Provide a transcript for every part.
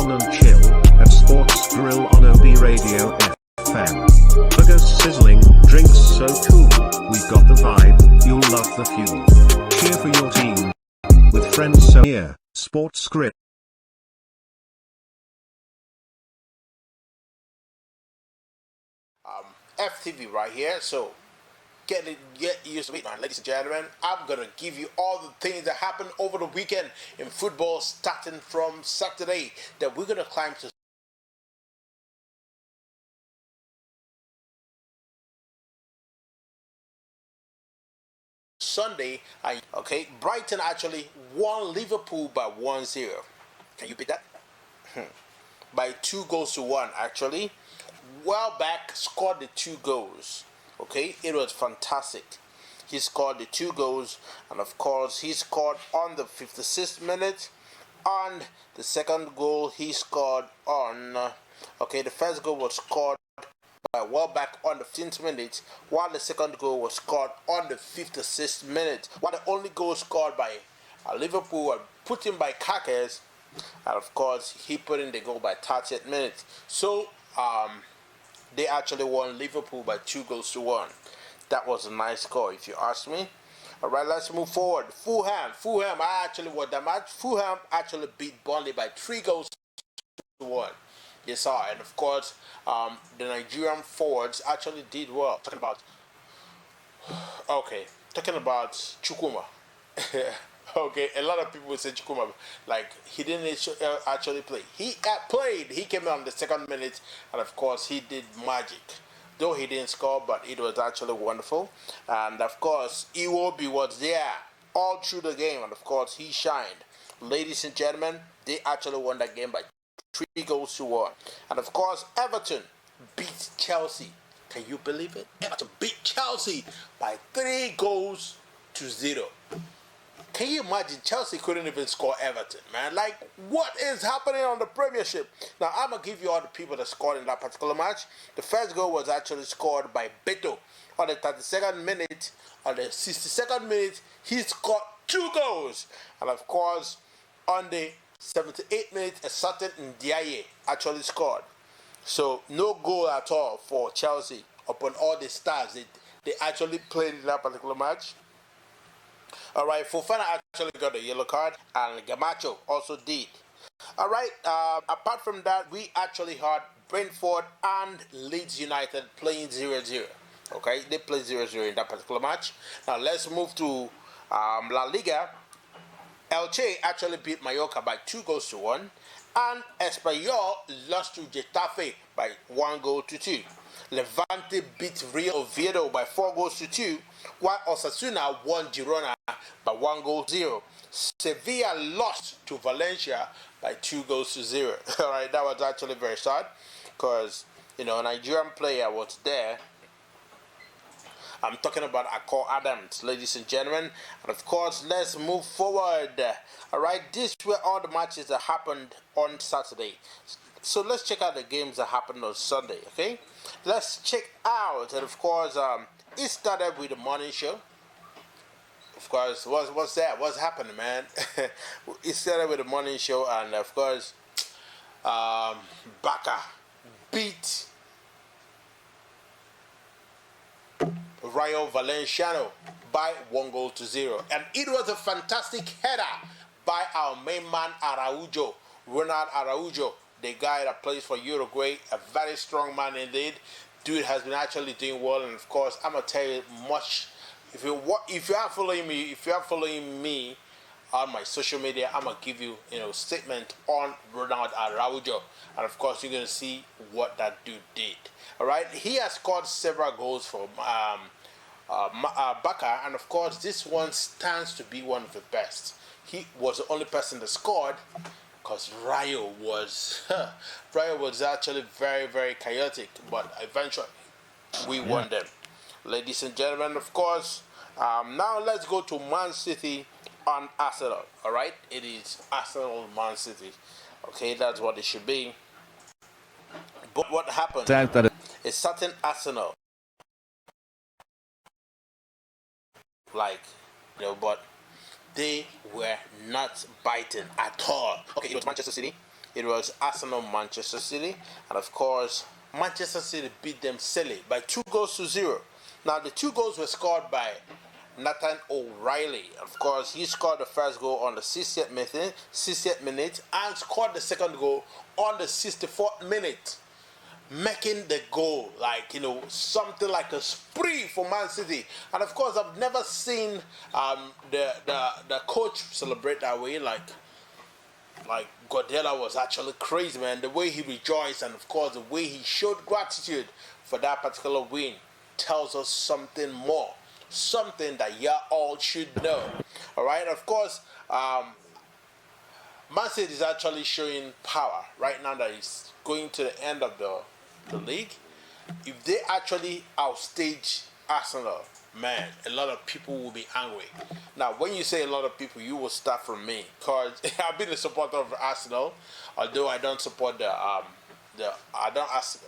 fun and chill at Sports Grill on OB Radio FM. Burgers sizzling, drinks so cool. We've got the vibe, you'll love the fuel. Cheer for your team with friends so here, Sports Grill. FTV right here, so get used to it, man. Ladies and gentlemen, I'm gonna give you all the things that happened over the weekend in football, starting from Saturday. That we're gonna climb to Sunday. Okay, Brighton actually won Liverpool by 1-0. Can you beat that? By 2-1 actually. Welbeck scored the 2 goals. Okay, it was fantastic. He scored the 2 goals, and of course, he scored on the 56th minute. And the second goal he scored on. The first goal was scored by Welbeck on the 15th minute, while the second goal was scored on the 56th minute. While the only goal scored by Liverpool was put in by Kakes, and of course, he put in the goal by 30th minute. So, they actually won Liverpool by 2-1. That was a nice score, if you ask me. All right, let's move forward. Fulham, I actually won that match. Fulham actually beat Burnley by 3-1. Yes, sir. And of course, the Nigerian forwards actually did well. Talking about Chukwuma. Okay, a lot of people say Chukwuma, like he didn't actually play. He played. He came in on the second minute, and of course he did magic. Though he didn't score, but it was actually wonderful. And of course, Iwobi was there all through the game, and of course he shined. Ladies and gentlemen, they actually won that game by 3-1. And of course, Everton beat Chelsea. Can you believe it? Everton beat Chelsea by 3-0. Can you imagine? Chelsea couldn't even score Everton, man. Like, what is happening on the Premiership? Now, I'm going to give you all the people that scored in that particular match. The first goal was actually scored by Beto on the 32nd minute. On the 62nd minute, he scored 2 goals. And, of course, on the 78th minute, a certain Ndiaye actually scored. So, no goal at all for Chelsea upon all the stars they actually played in that particular match. Alright, Fofana actually got a yellow card, and Gamacho also did. Alright, apart from that, we actually had Brentford and Leeds United playing 0-0. Okay, they played 0-0 in that particular match. Now let's move to La Liga. Elche actually beat Mallorca by 2-1, and Espanyol lost to Getafe by 1-2. Levante beat Real Oviedo by 4-2, while Osasuna won Girona by 1-0. Sevilla lost to Valencia by 2-0. All right, that was actually very sad because a Nigerian player was there. I'm talking about Akor Adams, ladies and gentlemen. And of course, let's move forward. All right, these were all the matches that happened on Saturday. So let's check out the games that happened on Sunday, okay? Let's check out, and of course, it started with the morning show. Of course, what's that? What's happening, man? It started with the morning show, and of course, Baka beat Rayo Valenciano by 1-0. And it was a fantastic header by our main man Araujo, Ronald Araujo, the guy that plays for Uruguay, a very strong man indeed. Dude has been actually doing well, and of course, I'm gonna tell you much. If you are following me on my social media, I'm gonna give you statement on Ronald Araujo, and of course, you're gonna see what that dude did. All right, he has scored several goals for Baka, and of course, this one stands to be one of the best. He was the only person that scored, because Rayo was actually very, very chaotic, but eventually we won them. Ladies and gentlemen, of course, now let's go to Man City and Arsenal. All right, it is Arsenal Man City. Okay, that's what it should be. But what happened? A certain Arsenal, but they were not biting at all. Okay, it was Manchester City. It was Arsenal Manchester City, and of course Manchester City beat them silly by 2 goals to 0. Now the 2 goals were scored by Nathan O'Reilly. Of course, he scored the first goal on the 60th minute, and scored the second goal on the 64th minute, making the goal like, something like a spree for Man City. And of course, I've never seen the coach celebrate that way. Like Guardiola was actually crazy, man. The way he rejoiced, and of course the way he showed gratitude for that particular win, tells us something more, something that you all should know. All right, of course, Man City is actually showing power right now that it's going to the end of the league. If they actually outstage Arsenal, man, a lot of people will be angry. Now, when you say a lot of people, you will start from me, because I've been a supporter of Arsenal, although I don't support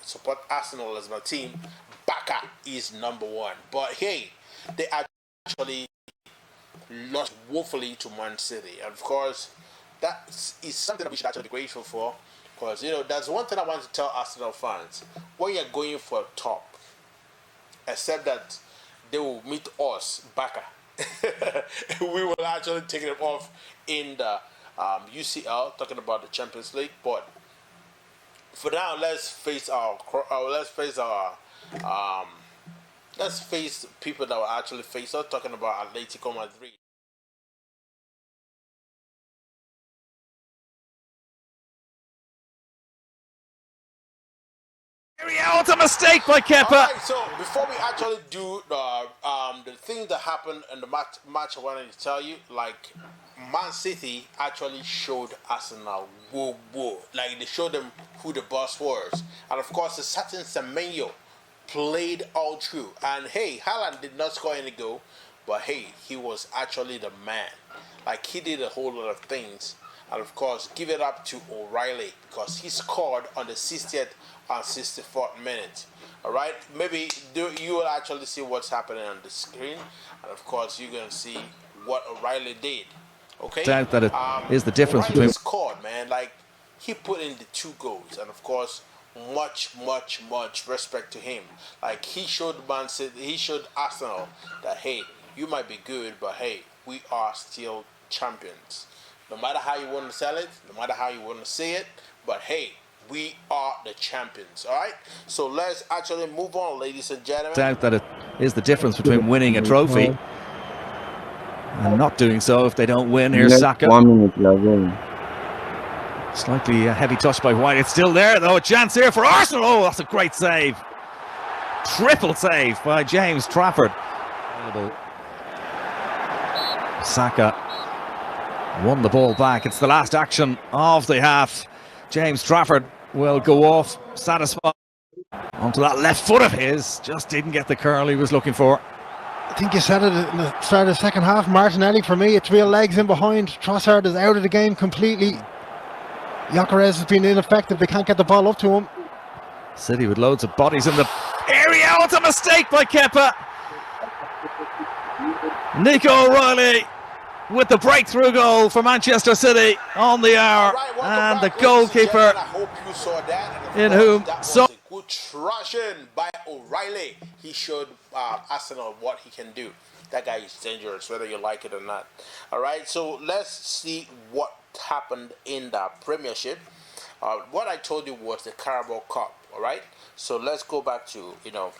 support Arsenal as my team. Barca is number one, but hey, they actually lost woefully to Man City, and of course, that is something that we should actually be grateful for, because that's one thing I want to tell Arsenal fans: when you're going for top, except that they will meet us, Barca. We will actually take them off in the UCL, talking about the Champions League. But for now, let's face people that will actually face us, talking about Atletico Madrid. What a mistake by Kepa. Alright, so before we actually do the things that happened in the match, I wanted to tell you, like, Man City actually showed Arsenal whoa. Like, they showed them who the boss was. And of course, a certain Semenyo played all through. And hey, Haaland did not score any goal, but hey, he was actually the man. Like, he did a whole lot of things. And of course, give it up to O'Reilly, because he scored on the 60th and 64th minute. Alright, maybe you will actually see what's happening on the screen, and of course you're going to see what O'Reilly did. Okay, Doubt that it is the difference O'Reilly between scored, man. Like, he put in the 2 goals, and of course much respect to him. Like, he showed Arsenal that hey, you might be good, but hey, we are still champions. No matter how you want to sell it, no matter how you want to say it, but hey, we are the champions. All right, so let's actually move on, ladies and gentlemen. doubt that it is the difference between winning a trophy and not doing so if they don't win. Here's Saka. 1 minute, Lovin. Slightly a heavy touch by White. It's still there though. A chance here for Arsenal. Oh, that's a great save. Triple save by James Trafford. Saka won the ball back. It's the last action of the half. James Trafford will go off satisfied onto that left foot of his. Just didn't get the curl he was looking for. I think you said it in the start of the second half. Martinelli, for me, it's real legs in behind. Trossard is out of the game completely. Gyökeres has been ineffective. They can't get the ball up to him. City with loads of bodies in the area. Oh, it's a mistake by Kepa. Nico O'Reilly with the breakthrough goal for Manchester City on the hour. And the goalkeeper, I hope you saw that. in whom that was so a good thrashing by O'Reilly. He showed Arsenal what he can do. That guy is dangerous, whether you like it or not. All right, so let's see what happened in the Premiership. What I told you was the Carabao Cup. All right, so let's go back to the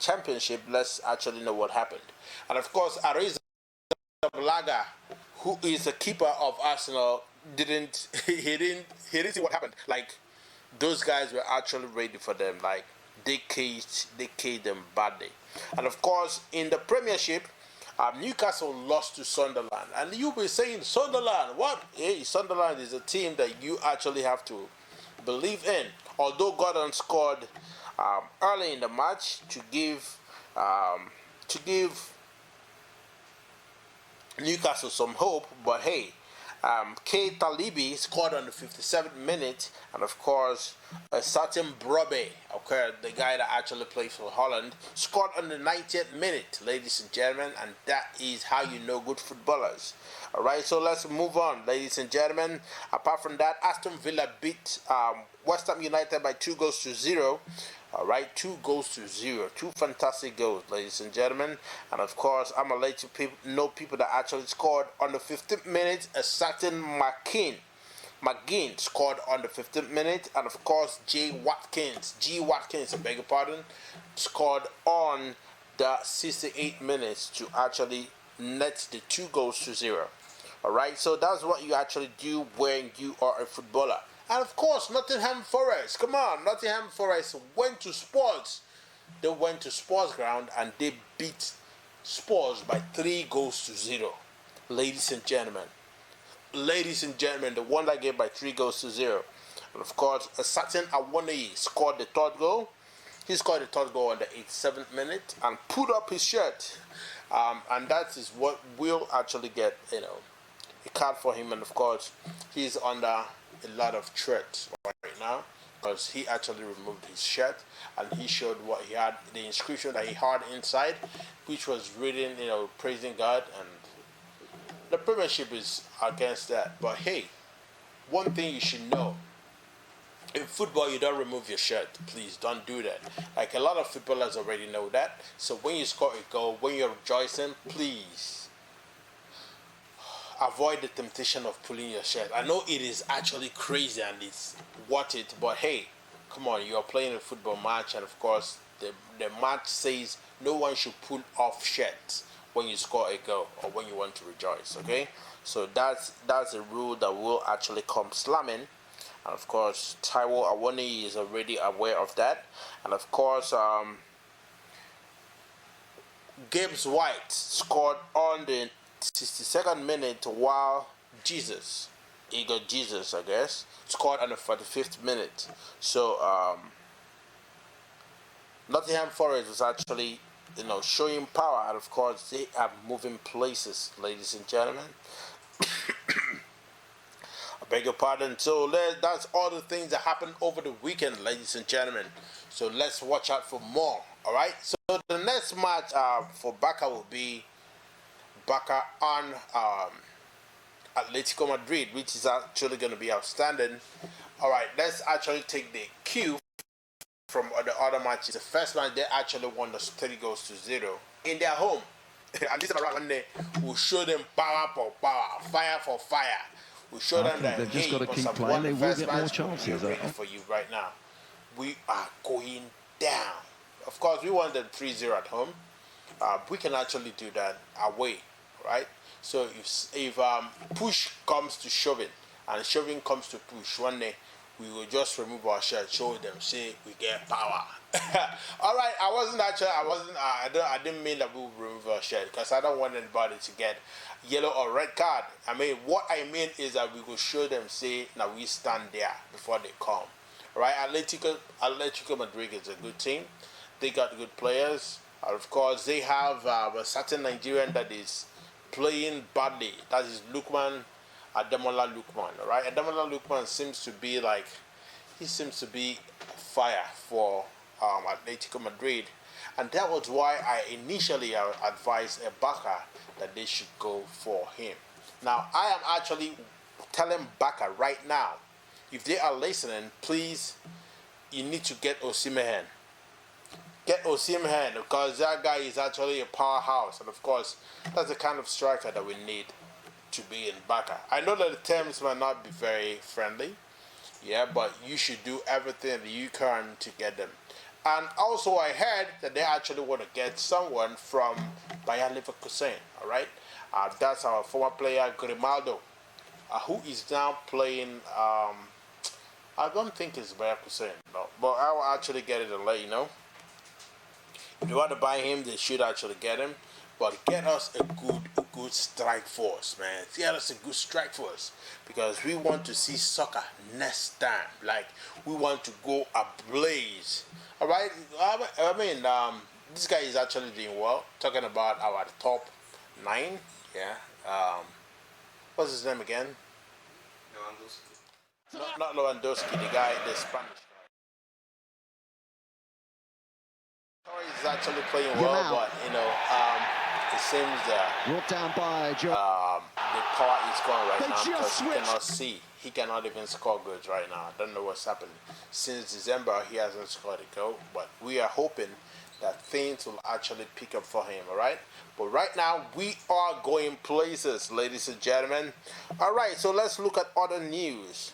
Championship. Let's actually know what happened. And of course, Areza Balaga, who is the keeper of Arsenal, didn't see what happened. Like, those guys were actually ready for them. Like, they caged them badly. And of course, in the Premiership, Newcastle lost to Sunderland. And you'll be saying, Sunderland, what? Hey, Sunderland is a team that you actually have to believe in. Although Gordon scored early in the match to give Newcastle some hope, but hey, K. Talibi scored on the 57th minute, and of course, a certain Brobe, okay, the guy that actually plays for Holland, scored on the 90th minute, ladies and gentlemen, and that is how you know good footballers. All right, so let's move on, ladies and gentlemen. Apart from that, Aston Villa beat West Ham United by 2-0. All right, 2-0. Two fantastic goals, ladies and gentlemen. And of course, I'm gonna let you know people that actually scored on the 15th minute. A certain McGinn scored on the 15th minute, and of course, G. Watkins, I beg your pardon, scored on the 68 minutes to actually net the 2-0. All right, so that's what you actually do when you are a footballer. And of course, Nottingham Forest. Come on, Nottingham Forest went to Spurs. They went to Spurs ground and they beat Spurs by 3-0. Ladies and gentlemen. They won that game by 3-0. And of course, a certain Awoniyi scored the third goal. He scored the third goal on the 87th minute and put up his shirt. And that is what will actually get, a card for him. And of course, he's under a lot of threats right now because he actually removed his shirt and he showed what he had, the inscription that he had inside, which was written, praising God, and the Premiership is against that. But hey, one thing you should know: in football, you don't remove your shirt. Please don't do that. Like a lot of footballers already know that. So when you score a goal, when you're rejoicing, please avoid the temptation of pulling your shirt. I know it is actually crazy and it's worth it, but hey, come on, you are playing a football match, and of course the match says no one should pull off shirts when you score a goal or when you want to rejoice. Okay, so that's a rule that will actually come slamming, and of course Taiwo Awoniyi is already aware of that, and of course Gibbs White scored on the 62nd minute, while Igor Jesus, I guess, scored on the 45th minute. So Nottingham Forest was actually, showing power, and of course they are moving places, ladies and gentlemen. I beg your pardon. So that's all the things that happened over the weekend, ladies and gentlemen. So let's watch out for more. All right. So the next match for Barca will be Barca on Atletico Madrid, which is actually going to be outstanding. All right, let's actually take the cue from the other matches. The first match, they actually won the 3-0 in their home. And this time around, we'll show them power for power, fire for fire. We'll show them that they've just got to keep playing. They will get more chances. For you right now, we are going down. Of course, we won the 3-0 at home. We can actually do that away. Right, so if push comes to shoving and shoving comes to push, one day we will just remove our shirt, show them, say we get power. All right, I didn't mean that we will remove our shirt because I don't want anybody to get yellow or red card. I mean, what I mean is that we will show them, say, now we stand there before they come. All right, Atletico Madrid is a good team. They got good players. Of course, they have a certain Nigerian that is playing badly. That is Ademola Lookman. Right, Ademola Lookman seems to be fire for Atletico Madrid, and that was why I initially advised Barca that they should go for him. Now I am actually telling Barca right now, if they are listening, please, you need to get Osimhen. Get Osimhen, because that guy is actually a powerhouse, and of course that's the kind of striker that we need to be in Barca. I know that the terms might not be very friendly, but you should do everything that you can to get them. And also I heard that they actually want to get someone from Bayer Leverkusen. All right, that's our former player Grimaldo, who is now playing. I don't think it's Bayer Leverkusen, no, but I will actually get it and let you know. If you want to buy him, they should actually get him. But get us a good strike force, man. Get us a good strike force, because we want to see soccer next time. Like, we want to go ablaze. All right. I mean, this guy is actually doing well. Talking about our top 9. Yeah. What's his name again? Not Lewandowski, the guy, the Spanish guy. Torres is actually playing well, but it seems that brought down by Joe. the power is gone right now because he cannot see. He cannot even score goals right now. I don't know what's happening. Since December, he hasn't scored a goal, but we are hoping that things will actually pick up for him, all right? But right now, we are going places, ladies and gentlemen. All right, so let's look at other news.